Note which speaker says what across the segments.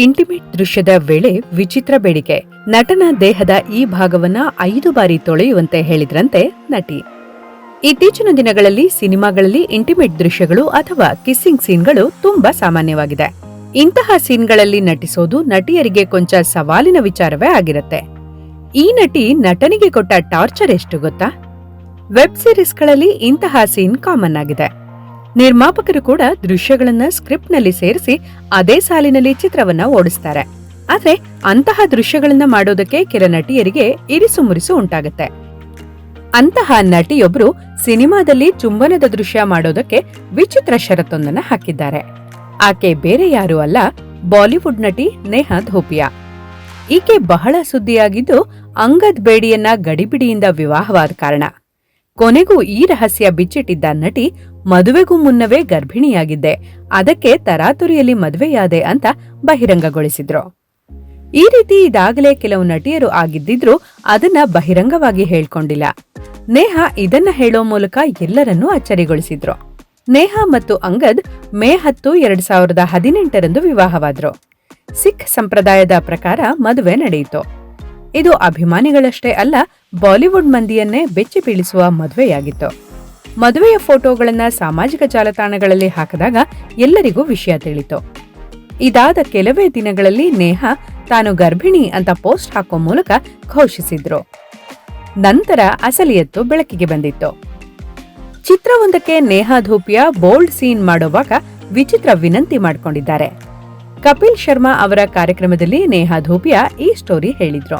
Speaker 1: Intimate ದೃಶ್ಯದ ವೇಳೆ ವಿಚಿತ್ರ ಬೇಡಿಕೆ. ನಟನ ದೇಹದ ಈ ಭಾಗವನ್ನ 5 ಬಾರಿ ತೊಳೆಯುವಂತೆ ಹೇಳಿದ್ರಂತೆ ನಟಿ. ಇತ್ತೀಚಿನ ದಿನಗಳಲ್ಲಿ ಸಿನಿಮಾಗಳಲ್ಲಿ ಇಂಟಿಮೇಟ್ ದೃಶ್ಯಗಳು ಅಥವಾ ಕಿಸ್ಸಿಂಗ್ ಸೀನ್ಗಳು ತುಂಬಾ ಸಾಮಾನ್ಯವಾಗಿದೆ. ಇಂತಹ ಸೀನ್ಗಳಲ್ಲಿ ನಟಿಸೋದು ನಟಿಯರಿಗೆ ಕೊಂಚ ಸವಾಲಿನ ವಿಚಾರವೇ ಆಗಿರುತ್ತೆ. ಈ ನಟಿ ನಟನಿಗೆ ಕೊಟ್ಟ ಟಾರ್ಚರ್ ಎಷ್ಟು ಗೊತ್ತಾ? ವೆಬ್ ಸೀರೀಸ್ಗಳಲ್ಲಿ ಇಂತಹ ಸೀನ್ ಕಾಮನ್ ಆಗಿದೆ. ನಿರ್ಮಾಪಕರು ಕೂಡ ದೃಶ್ಯಗಳನ್ನ ಸ್ಕ್ರಿಪ್ಟ್ನಲ್ಲಿ ಸೇರಿಸಿ ಅದೇ ಸಾಲಿನಲ್ಲಿ ಚಿತ್ರವನ್ನ ಓಡಿಸ್ತಾರೆ. ಆದ್ರೆ ಅಂತಹ ದೃಶ್ಯಗಳನ್ನ ಮಾಡೋದಕ್ಕೆ ಕೆಲ ನಟಿಯರಿಗೆ ಇರಿಸು ಮುರಿಸು ಉಂಟಾಗುತ್ತೆ. ಅಂತಹ ನಟಿಯೊಬ್ರು ಸಿನಿಮಾದಲ್ಲಿ ಚುಂಬನದ ದೃಶ್ಯ ಮಾಡೋದಕ್ಕೆ ವಿಚಿತ್ರ ಷರತ್ತೊಂದನ್ನ ಹಾಕಿದ್ದಾರೆ. ಆಕೆ ಬೇರೆ ಯಾರೂ ಅಲ್ಲ, ಬಾಲಿವುಡ್ ನಟಿ ನೇಹಾ ಧೂಪಿಯಾ. ಈಕೆ ಬಹಳ ಸುದ್ದಿಯಾಗಿದ್ದು ಅಂಗದ್ ಬೇಡಿಯನ್ನ ಗಡಿಬಿಡಿಯಿಂದ ವಿವಾಹವಾದ ಕಾರಣ. ಕೊನೆಗೂ ಈ ರಹಸ್ಯ ಬಿಚ್ಚಿಟ್ಟಿದ್ದ ನಟಿ, ಮದುವೆಗೂ ಮುನ್ನವೇ ಗರ್ಭಿಣಿಯಾಗಿದ್ದೆ, ಅದಕ್ಕೆ ತರಾತುರಿಯಲ್ಲಿ ಮದುವೆಯಾದೆ ಅಂತ ಬಹಿರಂಗಗೊಳಿಸಿದ್ರು. ಈ ರೀತಿ ಇದಾಗಲೇ ಕೆಲವು ನಟಿಯರು ಆಗಿದ್ದಿದ್ರು ಅದನ್ನ ಬಹಿರಂಗವಾಗಿ ಹೇಳ್ಕೊಂಡಿಲ್ಲ. ನೇಹಾ ಇದನ್ನ ಹೇಳೋ ಮೂಲಕ ಎಲ್ಲರನ್ನೂ ಅಚ್ಚರಿಗೊಳಿಸಿದ್ರು. ನೇಹಾ ಮತ್ತು ಅಂಗದ್ ಮೇ 10, 2018 ವಿವಾಹವಾದ್ರು. ಸಿಖ್ ಸಂಪ್ರದಾಯದ ಪ್ರಕಾರ ಮದುವೆ ನಡೆಯಿತು. ಇದು ಅಭಿಮಾನಿಗಳಷ್ಟೇ ಅಲ್ಲ, ಬಾಲಿವುಡ್ ಮಂದಿಯನ್ನೇ ಬೆಚ್ಚಿ ಬೀಳಿಸುವ ಮದುವೆಯಾಗಿತ್ತು. ಮದುವೆಯ ಫೋಟೋಗಳನ್ನ ಸಾಮಾಜಿಕ ಜಾಲತಾಣಗಳಲ್ಲಿ ಹಾಕಿದಾಗ ಎಲ್ಲರಿಗೂ ವಿಷಯ ತಿಳಿತು. ಇದಾದ ಕೆಲವೇ ದಿನಗಳಲ್ಲಿ ನೇಹಾ ತಾನು ಗರ್ಭಿಣಿ ಅಂತ ಪೋಸ್ಟ್ ಹಾಕೋ ಮೂಲಕ ಘೋಷಿಸಿದ್ರು. ನಂತರ ಅಸಲಿಯತ್ತು ಬೆಳಕಿಗೆ ಬಂದಿತ್ತು. ಚಿತ್ರವೊಂದಕ್ಕೆ ನೇಹಾ ಧೂಪಿಯಾ ಬೋಲ್ಡ್ ಸೀನ್ ಮಾಡುವಾಗ ವಿಚಿತ್ರ ವಿನಂತಿ ಮಾಡಿಕೊಂಡಿದ್ದಾರೆ. ಕಪಿಲ್ ಶರ್ಮಾ ಅವರ ಕಾರ್ಯಕ್ರಮದಲ್ಲಿ ನೇಹಾ ಧೂಪಿಯಾ ಈ ಸ್ಟೋರಿ ಹೇಳಿದ್ರು.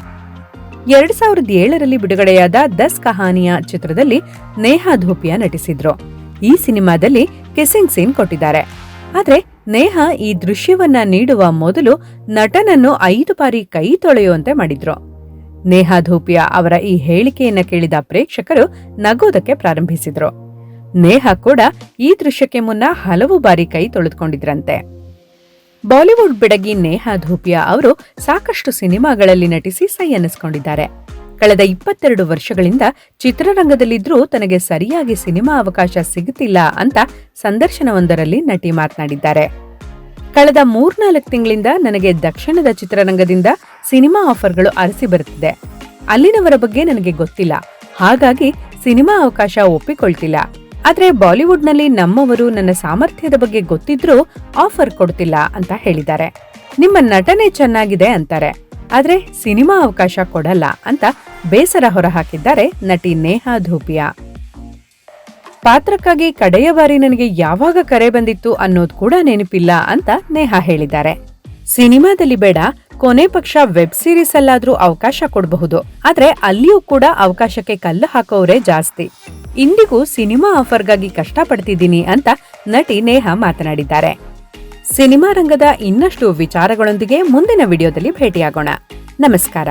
Speaker 1: 2007ರಲ್ಲಿ ಬಿಡುಗಡೆಯಾದ 10 ಕಹಾನಿಯ ಚಿತ್ರದಲ್ಲಿ ನೇಹಾ ಧೂಪಿಯಾ ನಟಿಸಿದ್ರು. ಈ ಸಿನಿಮಾದಲ್ಲಿ ಕಿಸ್ಸಿಂಗ್ ಸೀನ್ ಕೊಟ್ಟಿದ್ದಾರೆ. ಆದ್ರೆ ನೇಹಾ ಈ ದೃಶ್ಯವನ್ನ ನೀಡುವ ಮೊದಲು ನಟನನ್ನು 5 ಬಾರಿ ಕೈ ತೊಳೆಯುವಂತೆ ಮಾಡಿದ್ರು. ನೇಹಾ ಧೂಪಿಯಾ ಅವರ ಈ ಹೇಳಿಕೆಯನ್ನ ಕೇಳಿದ ಪ್ರೇಕ್ಷಕರು ನಗೋದಕ್ಕೆ ಪ್ರಾರಂಭಿಸಿದ್ರು. ನೇಹಾ ಕೂಡ ಈ ದೃಶ್ಯಕ್ಕೆ ಮುನ್ನ ಹಲವು ಬಾರಿ ಕೈ ತೊಳೆದುಕೊಂಡಿದ್ರಂತೆ. ಬಾಲಿವುಡ್ ಬೆಡಗಿ ನೇಹಾ ಧೂಪಿಯಾ ಅವರು ಸಾಕಷ್ಟು ಸಿನಿಮಾಗಳಲ್ಲಿ ನಟಿಸಿ ಸೈ ಅನ್ನಿಸಿಕೊಂಡಿದ್ದಾರೆ. ಕಳೆದ 22 ವರ್ಷಗಳಿಂದ ಚಿತ್ರರಂಗದಲ್ಲಿದ್ರೂ ತನಗೆ ಸರಿಯಾಗಿ ಸಿನಿಮಾ ಅವಕಾಶ ಸಿಗುತ್ತಿಲ್ಲ ಅಂತ ಸಂದರ್ಶನವೊಂದರಲ್ಲಿ ನಟಿ ಮಾತನಾಡಿದ್ದಾರೆ. ಕಳೆದ 3-4 ತಿಂಗಳಿಂದ ನನಗೆ ದಕ್ಷಿಣದ ಚಿತ್ರರಂಗದಿಂದ ಸಿನಿಮಾ ಆಫರ್ಗಳು ಅರಸಿ ಬರುತ್ತಿದೆ. ಅಲ್ಲಿನವರ ಬಗ್ಗೆ ನನಗೆ ಗೊತ್ತಿಲ್ಲ, ಹಾಗಾಗಿ ಸಿನಿಮಾ ಅವಕಾಶ ಒಪ್ಪಿಕೊಳ್ತಿಲ್ಲ. ಆದ್ರೆ ಬಾಲಿವುಡ್ನಲ್ಲಿ ನಮ್ಮವರು ನನ್ನ ಸಾಮರ್ಥ್ಯದ ಬಗ್ಗೆ ಗೊತ್ತಿದ್ರೂ ಆಫರ್ ಕೊಡ್ತಿಲ್ಲ ಅಂತ ಹೇಳಿದ್ದಾರೆ. ನಿಮ್ಮ ನಟನೆ ಚೆನ್ನಾಗಿದೆ ಅಂತಾರೆ, ಆದ್ರೆ ಸಿನಿಮಾ ಅವಕಾಶ ಕೊಡಲ್ಲ ಅಂತ ಬೇಸರ ಹೊರಹಾಕಿದ್ದಾರೆ ನಟಿ ನೇಹಾ ಧೂಪಿಯಾ. ಪಾತ್ರಕ್ಕಾಗಿ ಕಡೆಯ ಬಾರಿ ನನಗೆ ಯಾವಾಗ ಕರೆ ಬಂದಿತ್ತು ಅನ್ನೋದು ಕೂಡ ನೆನಪಿಲ್ಲ ಅಂತ ನೇಹಾ ಹೇಳಿದ್ದಾರೆ. ಸಿನಿಮಾದಲ್ಲಿ ಬೇಡ, ಕೊನೆ ಪಕ್ಷ ವೆಬ್ ಸೀರೀಸ್ ಅಲ್ಲಾದ್ರೂ ಅವಕಾಶ ಕೊಡಬಹುದು, ಆದ್ರೆ ಅಲ್ಲಿಯೂ ಕೂಡ ಅವಕಾಶಕ್ಕೆ ಕಲ್ಲು ಹಾಕೋರೇ ಜಾಸ್ತಿ. ಇಂದಿಗೂ ಸಿನಿಮಾ ಆಫರ್ಗಾಗಿ ಕಷ್ಟಪಡ್ತಿದ್ದೀನಿ ಅಂತ ನಟಿ ನೇಹಾ ಮಾತನಾಡಿದ್ದಾರೆ. ಸಿನಿಮಾ ರಂಗದ ಇನ್ನಷ್ಟು ವಿಚಾರಗಳೊಂದಿಗೆ ಮುಂದಿನ ವಿಡಿಯೋದಲ್ಲಿ ಭೇಟಿಯಾಗೋಣ. ನಮಸ್ಕಾರ.